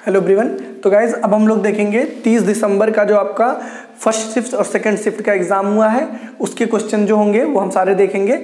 Hello everyone. तो guys अब हम लोग देखेंगे 30 दिसंबर का जो आपका फर्स्ट शिफ्ट और सेकंड शिफ्ट का एग्जाम हुआ है उसके क्वेश्चन जो होंगे वो हम सारे देखेंगे।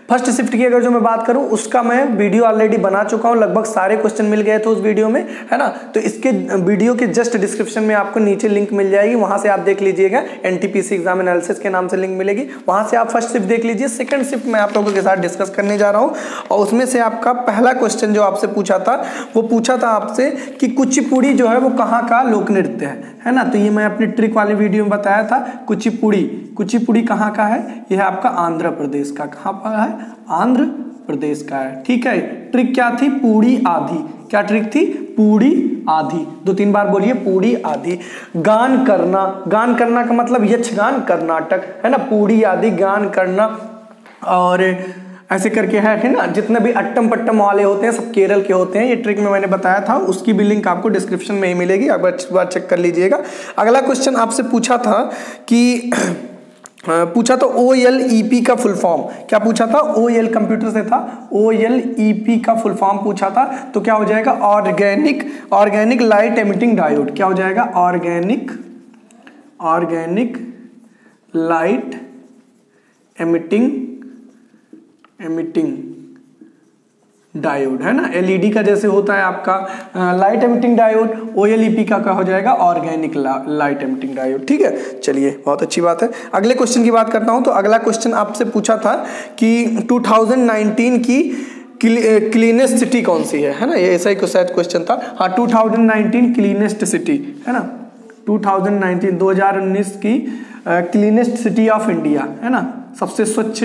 फर्स्ट शिफ्ट की अगर जो मैं बात करूं उसका मैं वीडियो ऑलरेडी बना चुका हूं, लगभग सारे क्वेश्चन मिल गए थे उस वीडियो में, है ना। तो इसके वीडियो के जस्ट डिस्क्रिप्शन में आपको नीचे लिंक मिल जाएगी, वहां से आप देख लीजिएगा। NTPC एग्जाम एनालिसिस के नाम से लिंक मिलेगी, वहां से आप फर्स्ट शिफ्ट देख लीजिए। सेकंड शिफ्ट मैं आप लोगों के साथ डिस्कस करने जा रहा हूं और उसमें से आपका पहला क्वेश्चन जो आपसे पूछा था वो पूछा था आपसे कि कुचिपुड़ी जो है वो कहाँ का लोक नृत्य है ना। तो ये मैं अपनी ट्रिक वाली वीडियो में बताया था। कुचिपुड़ी कहाँ का है? यह है आपका आंध्र प्रदेश का। कहाँ पर है? आंध्र प्रदेश का है। ठीक है। ट्रिक क्या थी? पूड़ी आधी। क्या ट्रिक थी? पूड़ी आधी। 2-3 बार बोलिए, पूड़ी आधी। गान करना, गान करना का मतलब यक्षगान कर्नाटक, है ना। पूड़ी आधी गान करना और ऐसे करके है ना। जितने भी अट्टम पट्टम वाले होते हैं सब केरल के होते हैं। ये ट्रिक में मैंने बताया था, उसकी भी लिंक आपको डिस्क्रिप्शन में ही मिलेगी, एक बार चेक कर लीजिएगा। अगला क्वेश्चन आपसे पूछा था कि पूछा तो OLEP का फुल फॉर्म क्या पूछा था? OL कंप्यूटर से था। OLEP का फुल फॉर्म पूछा था तो क्या हो जाएगा? Organic light emitting diode. क्या हो जाएगा? ऑर्गेनिक लाइट एमिटिंग डायोड, है ना। LED का जैसे होता है आपका लाइट एमिटिंग डायोड, OLEP का क्या हो जाएगा? Organic light emitting diode. ठीक है, चलिए बहुत अच्छी बात है। अगले क्वेश्चन की बात करता हूं तो अगला क्वेश्चन आपसे पूछा था कि 2019 की क्लीनेस्ट सिटी कौन सी है ना। ये ऐसा ही शायद क्वेश्चन था। हाँ, 2019 क्लीनेस्ट सिटी, है ना। 2019 की क्लीनेस्ट सिटी ऑफ इंडिया, है ना। सबसे स्वच्छ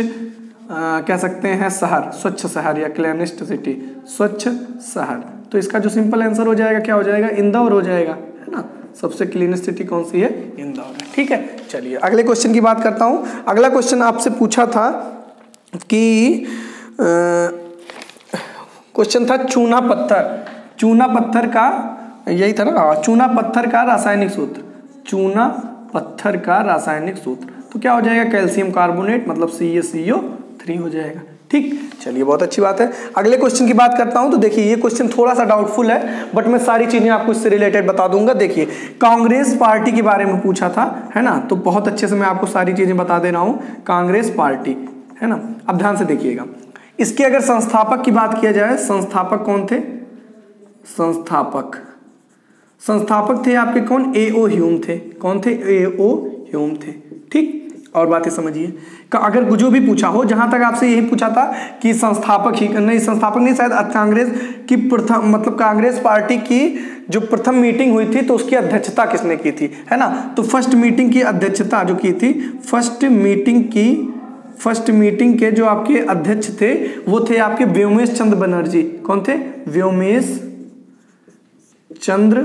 कह सकते हैं शहर, स्वच्छ शहर या क्लीनेस्ट सिटी, स्वच्छ शहर। तो इसका जो सिंपल आंसर हो जाएगा क्या हो जाएगा? इंदौर हो जाएगा, है ना। सबसे क्लीनेस्ट सिटी कौन सी है? इंदौर है। ठीक है, चलिए अगले क्वेश्चन की बात करता हूं। अगला क्वेश्चन आपसे पूछा था कि क्वेश्चन था चूना पत्थर का, यही था ना, चूना पत्थर का रासायनिक सूत्र। चूना पत्थर का रासायनिक सूत्र तो क्या हो जाएगा? कैल्शियम कार्बोनेट, मतलब CaCO3 हो जाएगा। ठीक, चलिए बहुत अच्छी बात है। अगले क्वेश्चन की बात करता हूं तो देखिए ये क्वेश्चन थोड़ा सा डाउटफुल है बट मैं सारी चीजें आपको इससे रिलेटेड बता दूंगा। देखिए कांग्रेस पार्टी के बारे में पूछा था, है ना। तो बहुत अच्छे से मैं आपको सारी चीजें बता दे रहा हूं। कांग्रेस पार्टी, है ना। अब ध्यान से देखिएगा, इसके अगर संस्थापक की बात किया जाए, संस्थापक कौन थे? संस्थापक थे आपके कौन? A.O. ह्यूम थे। कौन थे? A.O. ह्यूम थे। ठीक, और बातें समझिए। अगर जो भी पूछा हो, जहां तक आपसे यही पूछा था कि संस्थापक नहीं, शायद कांग्रेस की प्रथम, मतलब कांग्रेस पार्टी की जो प्रथम मीटिंग हुई थी तो उसकी अध्यक्षता किसने की थी, है ना। तो फर्स्ट मीटिंग की अध्यक्षता जो की थी, फर्स्ट मीटिंग के जो आपके अध्यक्ष थे वो थे आपके व्योमेश चंद्र बनर्जी। कौन थे? व्योमेश चंद्र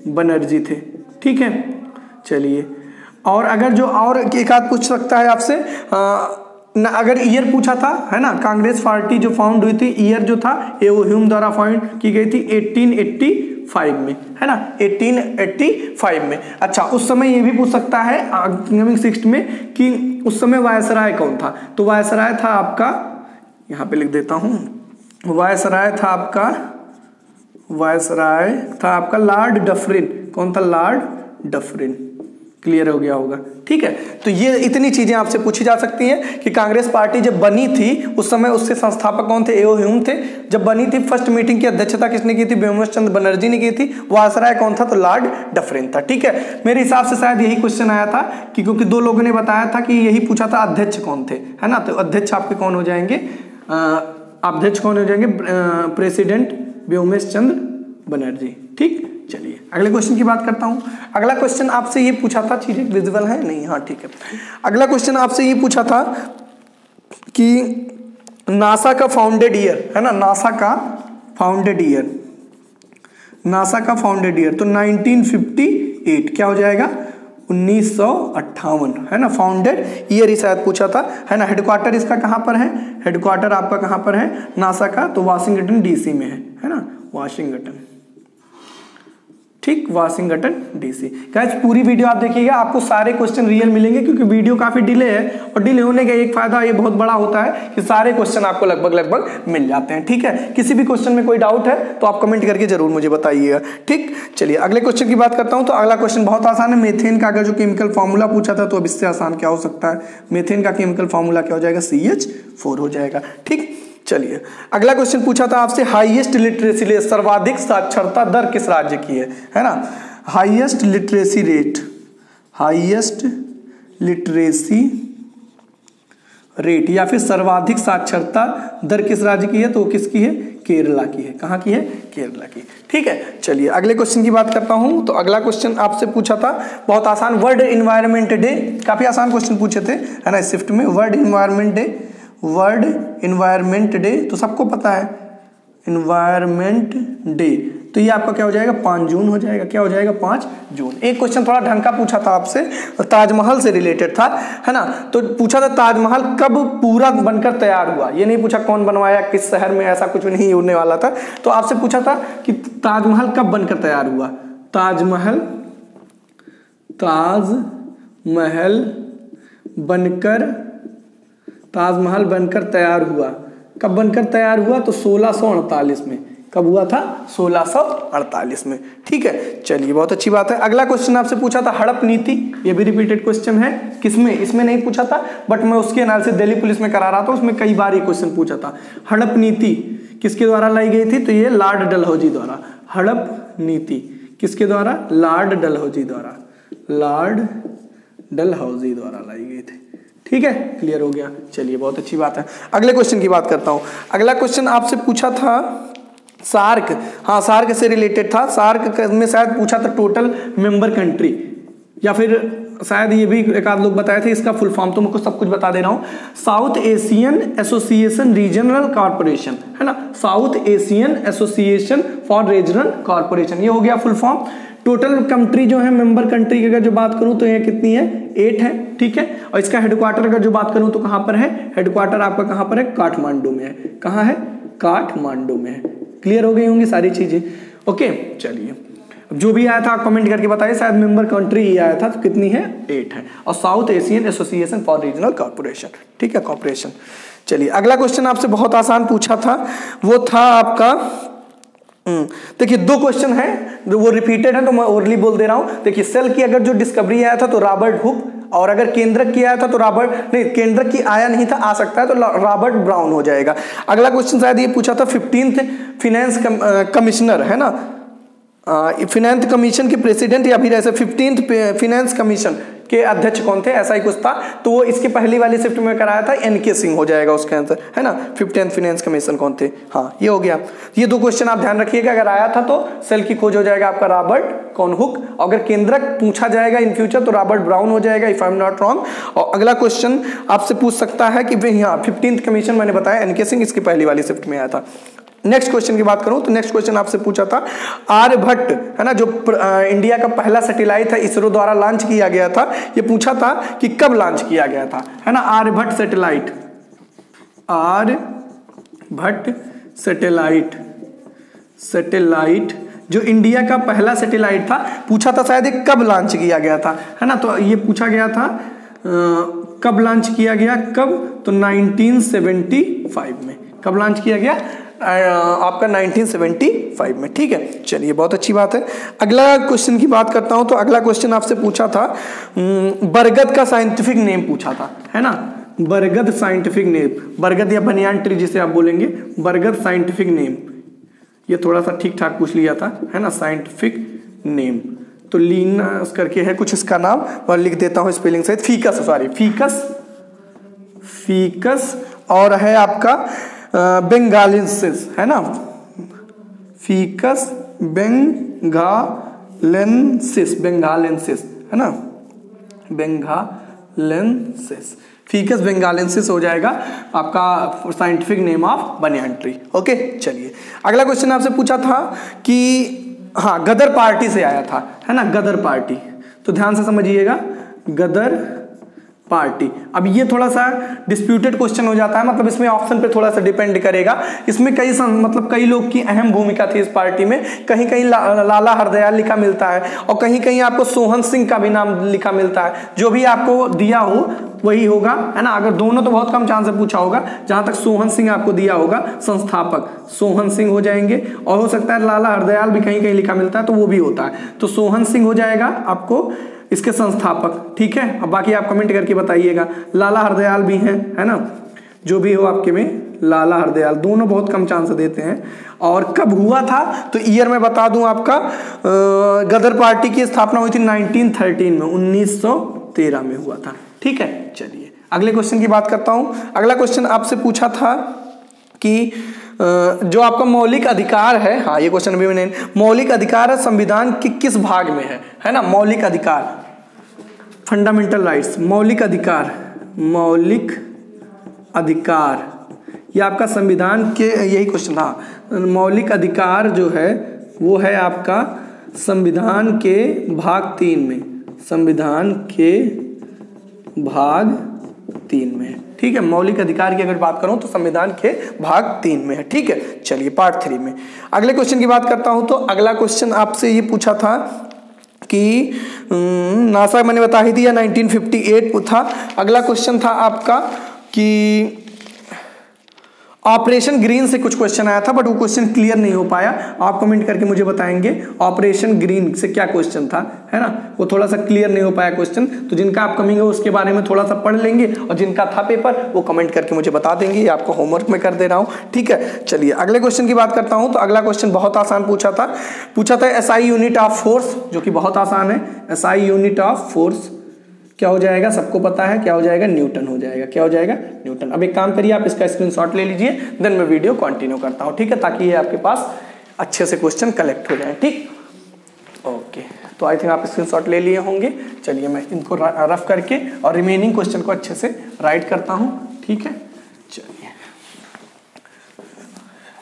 बनर्जी थे। ठीक है, चलिए। और अगर जो और एक आध पूछ सकता है आपसे, अगर ईयर पूछा था, है ना। कांग्रेस पार्टी जो फाउंड हुई थी, ईयर जो था A.O. ह्यूम द्वारा फाउंड की गई थी 1885 में, है ना। 1885 में। अच्छा, उस समय ये भी पूछ सकता है अपकमिंग 6 में कि उस समय वायसराय कौन था। तो वायसराय था आपका, यहाँ पे लिख देता हूं, वायसराय था आपका लॉर्ड डफरिन। कौन था? Lord Dufferin. क्लियर हो गया होगा। ठीक है, तो ये इतनी चीजें आपसे पूछी जा सकती हैं कि कांग्रेस पार्टी जब बनी थी उस समय उसके संस्थापक कौन थे? A.O. ह्यूम थे। जब बनी थी फर्स्ट मीटिंग की अध्यक्षता किसने की थी? व्योमेश चंद्र बनर्जी ने की थी। वायसराय कौन था? तो लॉर्ड डफरिन था। ठीक है, मेरे हिसाब से शायद यही क्वेश्चन आया था कि क्योंकि 2 लोगों ने बताया था कि यही पूछा था अध्यक्ष कौन थे, है ना। तो अध्यक्ष आपके कौन हो जाएंगे? प्रेसिडेंट व्योमेश चंद्र बनर्जी। ठीक, चलिए अगले क्वेश्चन की बात करता हूं। अगला क्वेश्चन आपसे ये पूछा था, चीजें विजिबल है नहीं? हाँ, ठीक है। अगला क्वेश्चन आपसे ये पूछा था कि नासा का फाउंडेड ईयर, है ना। नासा का फाउंडेड ईयर तो 1958। क्या हो जाएगा? 1958, है ना। फाउंडेड ईयर ही शायद पूछा था, है ना। हेडक्वार्टर इसका कहां पर है? हेडक्वार्टर आपका कहां पर है? नासा का तो वाशिंगटन DC में है ना। वाशिंगटन ठीक, वाशिंगटन डीसी। गाइस पूरी वीडियो आप देखिएगा, आपको सारे क्वेश्चन रियल मिलेंगे, क्योंकि वीडियो काफी डिले है और डिले होने का एक फायदा ये बहुत बड़ा होता है कि सारे क्वेश्चन आपको लगभग मिल जाते हैं। ठीक है, किसी भी क्वेश्चन में कोई डाउट है तो आप कमेंट करके जरूर मुझे बताइएगा। ठीक, चलिए अगले क्वेश्चन की बात करता हूं। तो अगला क्वेश्चन बहुत आसान है। मीथेन का अगर जो केमिकल फॉर्मूला पूछा था तो अब इससे आसान क्या हो सकता है। मीथेन का केमिकल फॉर्मूला क्या हो जाएगा, CH4 हो जाएगा। ठीक, चलिए अगला क्वेश्चन पूछा था आपसे, हाईएस्ट लिटरेसी रेट, सर्वाधिक साक्षरता दर किस राज्य की है ना। Highest literacy rate, highest literacy rate या फिर सर्वाधिक साक्षरता दर किस राज्य की है, तो किसकी है, केरला की है। कहाँ की है, केरला की। ठीक है, चलिए अगले क्वेश्चन की बात करता हूं। तो अगला क्वेश्चन आपसे पूछा था बहुत आसान, वर्ल्ड इन्वायरमेंट डे, काफी आसान क्वेश्चन पूछे थे है ना शिफ्ट में। World environment day, world environment day तो सबको पता है, इन्वायरमेंट डे तो ये आपका क्या हो जाएगा, 5 जून हो जाएगा। क्या हो जाएगा, 5 जून। एक क्वेश्चन थोड़ा ढंग का पूछा था आपसे, ताजमहल से रिलेटेड था है ना। तो पूछा था ताजमहल कब पूरा बनकर तैयार हुआ, ये नहीं पूछा कौन बनवाया, किस शहर में, ऐसा कुछ नहीं होने वाला था। तो आपसे पूछा था कि ताजमहल कब बनकर तैयार हुआ। ताजमहल, ताजमहल बनकर तैयार हुआ, कब बनकर तैयार हुआ, तो 1648 में। कब हुआ था, 1648 में। ठीक है, चलिए बहुत अच्छी बात है। अगला क्वेश्चन आपसे पूछा था हड़प नीति, ये भी रिपीटेड क्वेश्चन है। किसमें, इसमें नहीं पूछा था बट मैं उसके एनालिसिस दिल्ली पुलिस में करा रहा था, उसमें कई बार ये क्वेश्चन पूछा था। हड़प नीति किसके द्वारा लाई गई थी, तो ये लॉर्ड डलहौजी द्वारा। हड़प नीति किसके द्वारा, लॉर्ड डलहौजी द्वारा, लॉर्ड डलहौजी द्वारा लाई गई थी। ठीक है, क्लियर हो गया। चलिए बहुत अच्छी बात है। अगले क्वेश्चन की बात करता हूं। अगला क्वेश्चन आपसे पूछा था सार्क, हाँ सार्क से रिलेटेड था। सार्क में शायद पूछा था टोटल मेंबर कंट्री, या फिर शायद ये भी एक आध लोग बताए थे। इसका फुल फॉर्म तो मैं सब कुछ बता दे रहा हूँ, south Asian association regional corporation है ना, south Asian association for regional corporation, ये हो गया फुल फॉर्म। टोटल कंट्री जो है मेंबर कंट्री की अगर जो बात करूं तो ये कितनी है, 8 है। ठीक है, और इसका हेडक्वार्टर अगर जो बात करूं तो कहां पर है, हेडक्वार्टर आपका कहां पर है, काठमांडू में है। कहां है, काठमांडू में है। क्लियर हो गई होंगी सारी चीजें। ओके, चलिए जो भी आया था कमेंट करके बताइए, शायद मेंबर कंट्री ही आया था, तो कितनी है, 8 है। और south Asian association for regional corporation, ठीक है, कॉर्पोरेशन। चलिए अगला क्वेश्चन आपसे बहुत आसान पूछा था, वो था आपका, देखिए 2 क्वेश्चन है वो रिपीटेड है तो मैं ओरली बोल दे रहा हूं। देखिए सेल की अगर जो डिस्कवरी आया था तो रॉबर्ट हुक, और अगर केंद्रक की आया था तो रॉबर्ट, नहीं केंद्रक की आया नहीं था, आ सकता है तो रॉबर्ट ब्राउन हो जाएगा। अगला क्वेश्चन शायद ये पूछा था 15th फिनेंस कमिश्नर है ना, फिनेंस कमीशन के प्रेसिडेंट या फिर ऐसे 15th फिनेंस कमीशन के अध्यक्ष कौन थे, ऐसा ही कुछ था। तो वो इसके पहली वाली शिफ्ट में कराया था, NK सिंह हो जाएगा उसका आंसर है ना। 15th फिनेंस कमीशन कौन थे, हाँ ये हो गया। ये 2 क्वेश्चन आप ध्यान रखिएगा, अगर आया था तो सेल की खोज हो जाएगा आपका रॉबर्ट कौन हुक, अगर केंद्रक पूछा जाएगा इन फ्यूचर तो रॉबर्ट ब्राउन हो जाएगा if I am not wrong. और अगला क्वेश्चन आपसे पूछ सकता है कि भाई हाँ 15th कमीशन मैंने बताया NK सिंह इसकी पहली वाली शिफ्ट में आया था। नेक्स्ट क्वेश्चन की बात करूं तो नेक्स्ट क्वेश्चन आपसे पूछा था आर्यभट्ट है ना, जो इंडिया का पहला सैटेलाइट था इसरो द्वारा लॉन्च किया गया था, ये पूछा था कि कब लॉन्च किया गया था है ना। Aryabhata satellite, Aryabhata satellite, satellite जो इंडिया का पहला सैटेलाइट था, पूछा था शायद ये कब लॉन्च किया गया था है ना। तो ये पूछा गया था कब लॉन्च किया गया, कब, तो 1975 में। कब लॉन्च किया गया, आपका 1975 में। ठीक है, चलिए बहुत अच्छी बात है। अगला क्वेश्चन की बात करता हूं तो अगला क्वेश्चन आपसे पूछा था बरगद का साइंटिफिक नेम पूछा था है ना, बरगद साइंटिफिक नेम, बरगद या बनियान ट्री जिसे आप बोलेंगे, बरगद साइंटिफिक नेम, ये थोड़ा सा ठीक ठाक पूछ लिया था है ना, साइंटिफिक नेम। तो लीनस करके है कुछ इसका नाम, और लिख देता हूं स्पेलिंग सहित, फीकस, सॉरी फीकस, फीकस, और है आपका बेंगालेंसिस है ना, फीकस बेंगालेंसिस, बेंगालेंसिस है ना, बेंगालेंसिस, फीकस बेंगालेंसिस हो जाएगा आपका scientific name of banyan tree. Okay, चलिए अगला क्वेश्चन आपसे पूछा था कि हाँ गदर पार्टी से आया था है ना, गदर पार्टी, तो ध्यान से समझिएगा, गदर पार्टी। अब ये थोड़ा सा डिस्प्यूटेड क्वेश्चन हो जाता है, मतलब इसमें ऑप्शन पे थोड़ा सा डिपेंड करेगा। इसमें कई लोग की अहम भूमिका थी इस पार्टी में। कहीं कहीं लाला हरदयाल लिखा मिलता है और कहीं कहीं आपको सोहन सिंह का भी नाम लिखा मिलता है। जो भी आपको दिया हो वही होगा, है ना। अगर दोनों तो बहुत कम चांस से पूछा होगा। जहां तक सोहन सिंह आपको दिया होगा संस्थापक सोहन सिंह हो जाएंगे, और हो सकता है लाला हरदयाल भी कहीं कहीं लिखा मिलता है तो वो भी होता है, तो सोहन सिंह हो जाएगा आपको इसके संस्थापक। ठीक है, अब बाकी आप कमेंट करके बताइएगा। लाला हरदयाल भी हैं, है ना, जो भी हो आपके में लाला हरदयाल, दोनों बहुत कम चांस देते हैं। और कब हुआ था तो ईयर में बता दूं आपका, गदर पार्टी की स्थापना हुई थी 1913 में, 1913 में हुआ था। ठीक है, चलिए अगले क्वेश्चन की बात करता हूं। अगला क्वेश्चन आपसे पूछा था कि जो आपका मौलिक अधिकार है, हाँ ये क्वेश्चन अभी मैंने, मौलिक अधिकार संविधान के किस भाग में है ना। मौलिक अधिकार, फंडामेंटल राइट्स, मौलिक अधिकार, मौलिक अधिकार, ये आपका संविधान के, यही क्वेश्चन था। मौलिक अधिकार जो है वो है आपका संविधान के भाग 3 में, संविधान के भाग 3 में है। ठीक है, मौलिक अधिकार की अगर बात करूं तो संविधान के भाग 3 में है। ठीक है, चलिए पार्ट 3 में अगले क्वेश्चन की बात करता हूं। तो अगला क्वेश्चन आपसे ये पूछा था कि नासा मैंने बता ही दिया 1958 था। अगला क्वेश्चन था आपका कि ऑपरेशन ग्रीन से कुछ क्वेश्चन आया था, बट वो क्वेश्चन क्लियर नहीं हो पाया। आप कमेंट करके मुझे बताएंगे ऑपरेशन ग्रीन से क्या क्वेश्चन था, है ना। वो थोड़ा सा क्लियर नहीं हो पाया क्वेश्चन, तो जिनका अपकमिंग है उसके बारे में थोड़ा सा पढ़ लेंगे, और जिनका था पेपर वो कमेंट करके मुझे बता देंगे। ये आपको होमवर्क में कर दे रहा हूँ। ठीक है, चलिए अगले क्वेश्चन की बात करता हूँ। तो अगला क्वेश्चन बहुत आसान पूछा था SI यूनिट ऑफ फोर्स, जो कि बहुत आसान है। SI यूनिट ऑफ फोर्स क्या हो जाएगा, सबको पता है क्या हो जाएगा, न्यूटन हो जाएगा। क्या हो जाएगा, न्यूटन। अब एक काम करिए, आप इसका स्क्रीनशॉट ले लीजिए, देन मैं वीडियो कंटिन्यू करता हूं। ठीक है, ताकि ये आपके पास अच्छे से क्वेश्चन कलेक्ट हो जाए। ठीक, ओके, तो आई थिंक आप स्क्रीनशॉट ले लिए होंगे। चलिए मैं इनको रफ करके और रिमेनिंग क्वेश्चन को अच्छे से राइट करता हूं। ठीक है, चलिए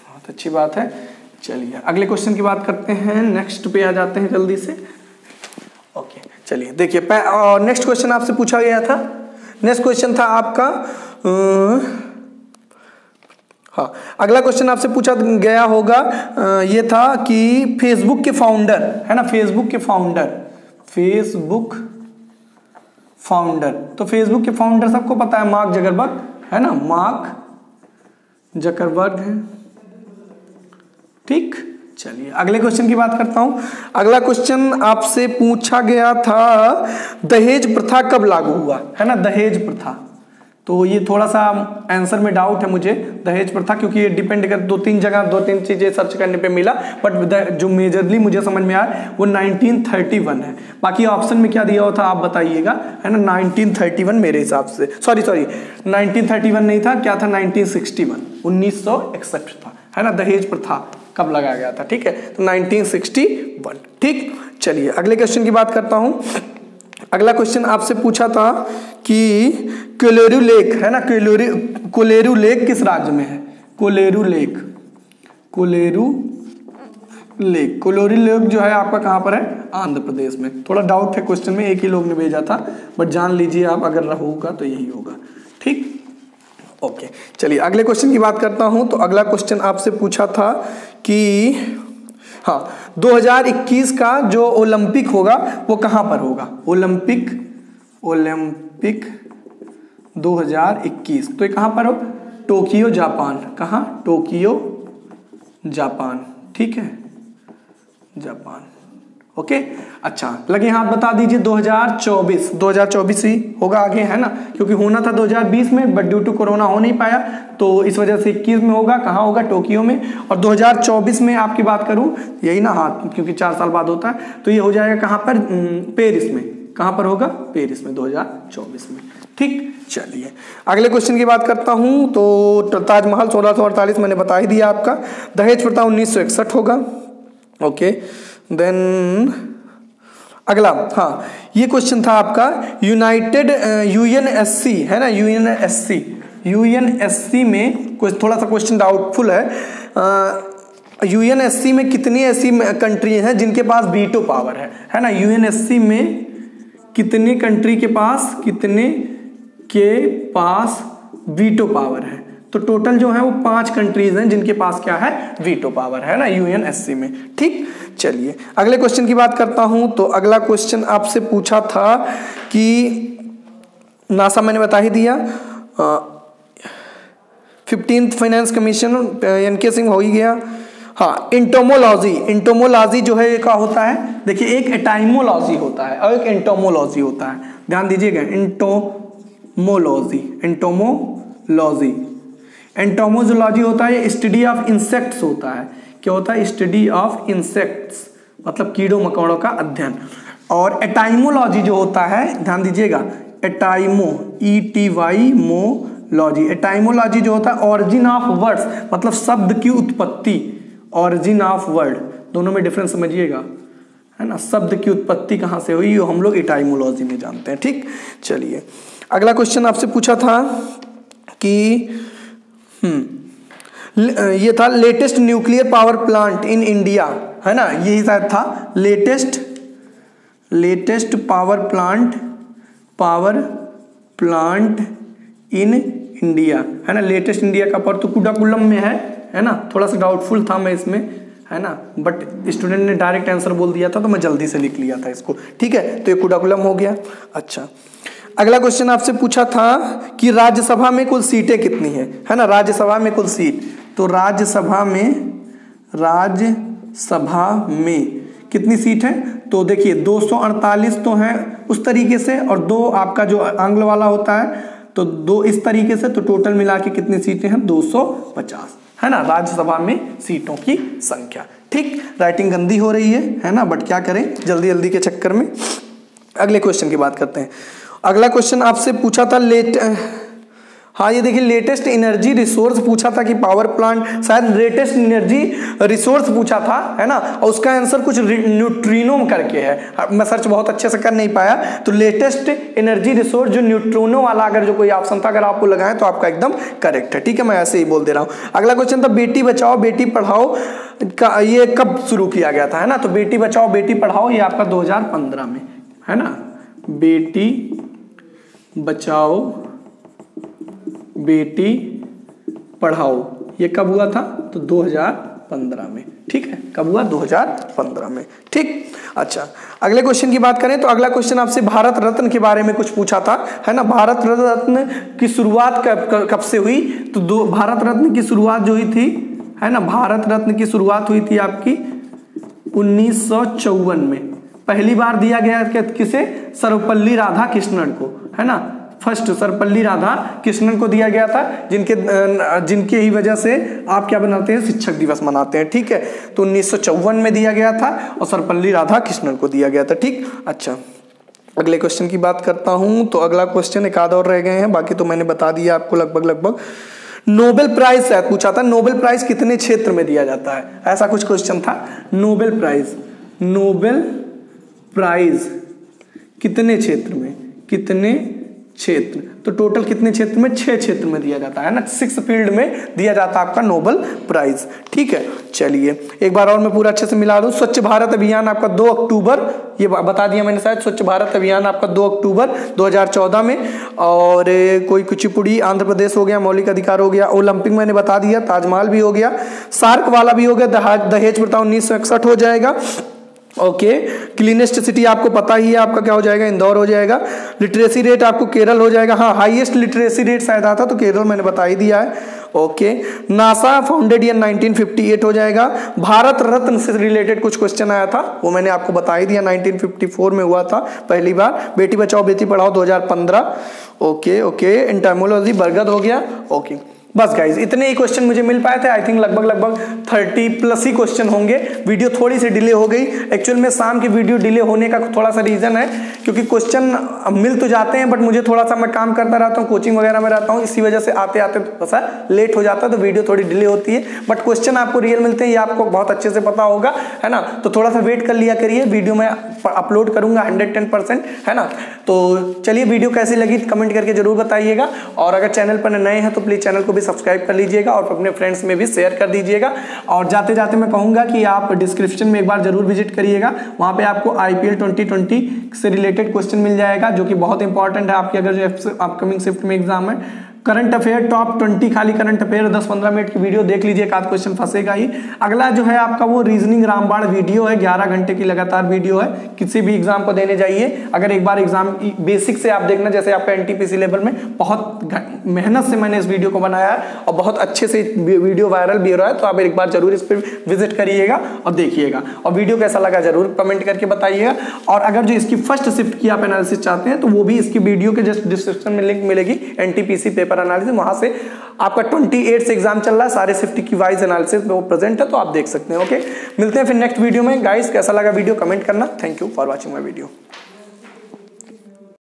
बहुत अच्छी बात है। चलिए अगले क्वेश्चन की बात करते हैं, नेक्स्ट पे आ जाते हैं जल्दी से। ओके, चलिए देखिए नेक्स्ट क्वेश्चन आपसे पूछा गया था। नेक्स्ट क्वेश्चन था आपका हाँ, अगला क्वेश्चन आपसे पूछा गया होगा, ये था कि फेसबुक के फाउंडर, है ना, फेसबुक के फाउंडर, फेसबुक फाउंडर। तो फेसबुक के फाउंडर सबको पता है, मार्क जकरबर्ग, है ना, मार्क जकरबर्ग है। ठीक, चलिए अगले क्वेश्चन की बात करता हूं। अगला क्वेश्चन आपसे पूछा गया था, दहेज प्रथा कब लागू हुआ, है ना, दहेज प्रथा। तो ये थोड़ा सा आंसर में डाउट है मुझे, दहेज प्रथा, क्योंकि ये डिपेंड कर दो तीन चीजें सर्च करने पे मिला, बट जो मेजरली मुझे समझ में आया वो 1931 है। बाकी ऑप्शन में क्या दिया हुआ था आप बताइएगा, है ना, 1931 मेरे हिसाब से, सॉरी 1931 नहीं था, क्या था, 1961, 1961 था, है ना। दहेज प्रथा कब लगाया गया था, ठीक है, तो 1961। ठीक, चलिए अगले क्वेश्चन की बात करता हूं। अगला क्वेश्चन आपसे पूछा था कि कोलेरू लेक, है ना, कोलेरू लेक किस राज्य में है, कोलेरू लेक, कोलेरू लेक जो है आपका कहां पर है, आंध्र प्रदेश में। थोड़ा डाउट है क्वेश्चन में, एक ही लोग ने भेजा था, बट जान लीजिए आप, अगर होगा तो यही होगा। ठीक, ओके, चलिए अगले क्वेश्चन की बात करता हूं। तो अगला क्वेश्चन आपसे पूछा था कि हाँ, 2021 का जो ओलंपिक होगा वो कहां पर होगा, ओलंपिक 2021, तो ये कहां पर हो, टोक्यो जापान। कहां, टोक्यो जापान। ठीक है, जापान। ओके, अच्छा लगे हाथ बता दीजिए, 2024 ही होगा आगे, है ना, क्योंकि होना था 2020 में, बट ड्यू टू कोरोना हो नहीं पाया, तो इस वजह से 21 में होगा। कहाँ होगा, टोक्यो में। और 2024 में आपकी बात करूं, यही ना, हाँ, क्योंकि 4 साल बाद होता है, तो ये हो जाएगा कहाँ पर, पेरिस में। कहाँ पर होगा, पेरिस में, 2024 में। ठीक, चलिए अगले क्वेश्चन की बात करता हूं। तो ताजमहल 1648 मैंने बता ही दिया आपका। दहेज प्रथा 1961 होगा। ओके, देन अगला, हाँ, ये क्वेश्चन था आपका, यूनाइटेड UNSC, है ना, यूएनएससी में कुछ थोड़ा सा क्वेश्चन डाउटफुल है। यूएनएससी में कितनी ऐसी कंट्री हैं जिनके पास वीटो पावर है ना, यूएनएससी में कितने कंट्री के पास कितने के पास वीटो पावर है। तो टोटल जो है वो 5 कंट्रीज हैं जिनके पास क्या है, वीटो पावर है ना यूएनएससी में। ठीक, चलिए अगले क्वेश्चन की बात करता हूं। तो अगला क्वेश्चन आपसे पूछा था कि नासा मैंने बता ही दिया, 15th finance commission N K Singh हो ही गया। हाँ, इंटोमोलॉजी, इंटोमोलॉजी जो है क्या होता है, देखिए एक एटाइमोलॉजी होता है और एक एंटोमोलॉजी होता है, ध्यान दीजिएगा। इंटोमोलॉजी, एंटोमोलॉजी, एंटोमोलॉजी होता है स्टडी ऑफ इंसेक्ट्स होता है। क्या होता है, स्टडी ऑफ इंसेक्ट्स, मतलब कीड़ों मकोड़ों का अध्ययन। और एटाइमोलॉजी जो होता है, ध्यान दीजिएगा, एटाइमो, ETY मोलॉजी, एटाइमोलॉजी जो होता है ऑरिजिन ऑफ वर्ड्स, मतलब शब्द की उत्पत्ति, ऑरिजिन ऑफ वर्ड, दोनों में डिफरेंस समझिएगा, है ना। शब्द की उत्पत्ति कहाँ से हुई, हम लोग एटाइमोलॉजी में जानते हैं। ठीक, चलिए अगला क्वेश्चन आपसे पूछा था कि ये था latest nuclear power plant in India, है ना, यही शायद था latest power plant in India, है ना। लेटेस्ट इंडिया का पर तो कुडाकुलम में है ना। थोड़ा सा डाउटफुल था मैं इसमें, है ना, बट स्टूडेंट ने डायरेक्ट आंसर बोल दिया था तो मैं जल्दी से लिख लिया था इसको। ठीक है, तो ये कुडाकुलम हो गया। अच्छा, अगला क्वेश्चन आपसे पूछा था कि राज्यसभा में कुल सीटें कितनी है ना। राज्यसभा में कुल सीट, तो राज्यसभा में कितनी सीट है, तो देखिए 248 तो है उस तरीके से, और 2 आपका जो आंग्ल वाला होता है तो 2 इस तरीके से, तो टोटल मिला के कितनी सीटें हैं, 250, है ना, राज्यसभा में सीटों की संख्या। ठीक, राइटिंग गंदी हो रही है ना, बट क्या करें, जल्दी जल्दी के चक्कर में। अगले क्वेश्चन की बात करते हैं। अगला क्वेश्चन आपसे पूछा था हाँ ये देखिए लेटेस्ट एनर्जी रिसोर्स पूछा था कि पावर प्लांट, शायद लेटेस्ट एनर्जी रिसोर्स पूछा था, है ना, और उसका आंसर कुछ न्यूट्रिनो करके है। मैं सर्च बहुत अच्छे से कर नहीं पाया, तो लेटेस्ट एनर्जी रिसोर्स जो न्यूट्रिनो वाला अगर जो कोई ऑप्शन था अगर आपको लगाएं तो आपका एकदम करेक्ट है। ठीक है, मैं ऐसे ही बोल दे रहा हूँ। अगला क्वेश्चन था बेटी बचाओ बेटी पढ़ाओ का, ये कब शुरू किया गया था, है ना। तो बेटी बचाओ बेटी पढ़ाओ ये आपका 2015 में, है ना। बेटी बचाओ बेटी पढ़ाओ ये कब हुआ था, तो 2015 में। ठीक है, कब हुआ, 2015 में। ठीक, अच्छा अगले क्वेश्चन की बात करें तो अगला क्वेश्चन आपसे भारत रत्न के बारे में कुछ पूछा था, है ना। भारत रत्न की शुरुआत कब से हुई, तो भारत रत्न की शुरुआत जो हुई थी, है ना, भारत रत्न की शुरुआत हुई थी आपकी 1954 में। पहली बार दिया गया किसे, सर्वपल्ली राधाकृष्णन को, है ना। फर्स्ट सर्वपल्ली राधाकृष्णन को दिया गया था, जिनके ही वजह से आप क्या बनाते हैं, शिक्षक दिवस मनाते हैं। ठीक है, तो 1954 में दिया गया था और सर्वपल्ली राधाकृष्णन को दिया गया था। ठीक, अच्छा अगले क्वेश्चन की बात करता हूं। तो अगला क्वेश्चन एक आध और रह गए हैं, बाकी तो मैंने बता दिया आपको लगभग। नोबेल प्राइज शायद पूछा था, नोबेल प्राइज कितने क्षेत्र में दिया जाता है, ऐसा कुछ क्वेश्चन था। नोबेल प्राइज कितने क्षेत्र में, कितने क्षेत्र, तो टोटल कितने क्षेत्र में, 6 क्षेत्र में दिया जाता है ना, 6 फील्ड में दिया जाता है आपका नोबेल प्राइज। ठीक है, चलिए एक बार और मैं पूरा अच्छे से मिला दूं। स्वच्छ भारत अभियान आपका 2 अक्टूबर, ये बता दिया मैंने शायद, स्वच्छ भारत अभियान आपका 2 अक्टूबर 2014 में। और कोई कुचिपुड़ी आंध्र प्रदेश हो गया, मौलिक अधिकार हो गया, ओलंपिक मैंने बता दिया, ताजमहल भी हो गया, सार्क वाला भी हो गया, दहेज प्रथा 1961 हो जाएगा। ओके, क्लीनेस्ट सिटी आपको पता ही है, आपका क्या हो जाएगा, इंदौर हो जाएगा। लिटरेसी रेट आपको केरल हो जाएगा, हाँ हाईएस्ट लिटरेसी रेट शायद आता तो केरल मैंने बता ही दिया है। ओके, नासा फाउंडेड ईयर 1958 हो जाएगा। भारत रत्न से रिलेटेड कुछ क्वेश्चन आया था, वो मैंने आपको बता ही दिया, 1954 में हुआ था पहली बार। बेटी बचाओ बेटी पढ़ाओ 2015। ओके, एंटाइमोलॉजी बरगद हो गया। ओके, बस गाइज इतने ही क्वेश्चन मुझे मिल पाए थे। आई थिंक लगभग 30+ ही क्वेश्चन होंगे। वीडियो थोड़ी सी डिले हो गई, एक्चुअल में शाम की वीडियो डिले होने का थोड़ा सा रीजन है क्योंकि क्वेश्चन मिल तो जाते हैं बट मुझे थोड़ा सा, मैं काम करता रहता हूँ, कोचिंग वगैरह में रहता हूँ, इसी वजह से आते आते थोड़ा सा लेट हो जाता है, तो वीडियो थोड़ी डिले होती है। बट क्वेश्चन आपको रियल मिलते हैं, ये आपको बहुत अच्छे से पता होगा, है ना। तो थोड़ा सा वेट कर लिया करिए, वीडियो में अपलोड करूंगा 110%, है ना। तो चलिए वीडियो कैसी लगी कमेंट करके जरूर बताइएगा, और अगर चैनल पर नए हैं तो प्लीज चैनल को भी सब्सक्राइब कर लीजिएगा और अपने फ्रेंड्स में भी शेयर कर दीजिएगा। और जाते जाते मैं कहूँगा कि आप डिस्क्रिप्शन में एक बार जरूर विजिट करिएगा, वहाँ पे आपको IPL 2020 से रिलेटेड क्वेश्चन मिल जाएगा जो कि बहुत इंपॉर्टेंट है आपकी अगर जो अपकमिंग शिफ्ट में एग्जाम है। करंट अफेयर टॉप 20 खाली करंट अफेयर 10-15 मिनट की वीडियो देख लीजिए, एक आध क्वेश्चन फंसेगा ही। अगला जो है आपका वो रीजनिंग रामबाण वीडियो है, 11 घंटे की लगातार वीडियो है, किसी भी एग्जाम को देने जाइए अगर एक बार एग्जाम बेसिक से आप देखना, जैसे आपका NTPC लेवल में बहुत मेहनत से मैंने इस वीडियो को बनाया है और बहुत अच्छे से वीडियो वायरल भी हो रहा है, तो आप एक बार जरूर इस पर विजिट करिएगा और देखिएगा। और वीडियो कैसा लगा जरूर कमेंट करके बताइएगा। और अगर जो इसकी फर्स्ट शिफ्ट की आप एनालिसिस चाहते हैं तो वो भी इसकी वीडियो के जस्ट डिस्क्रिप्शन में लिंक मिलेगी, NTPC पेपर एनालिसिस, वहां से आपका 28 से एग्जाम चल रहा है, सारे शिफ्ट की वाइज एनालिसिस में वो प्रेजेंट है, तो आप देख सकते हैं। ओके, मिलते हैं फिर नेक्स्ट वीडियो में। गाइस कैसा लगा वीडियो कमेंट करना। Thank you for watching my video.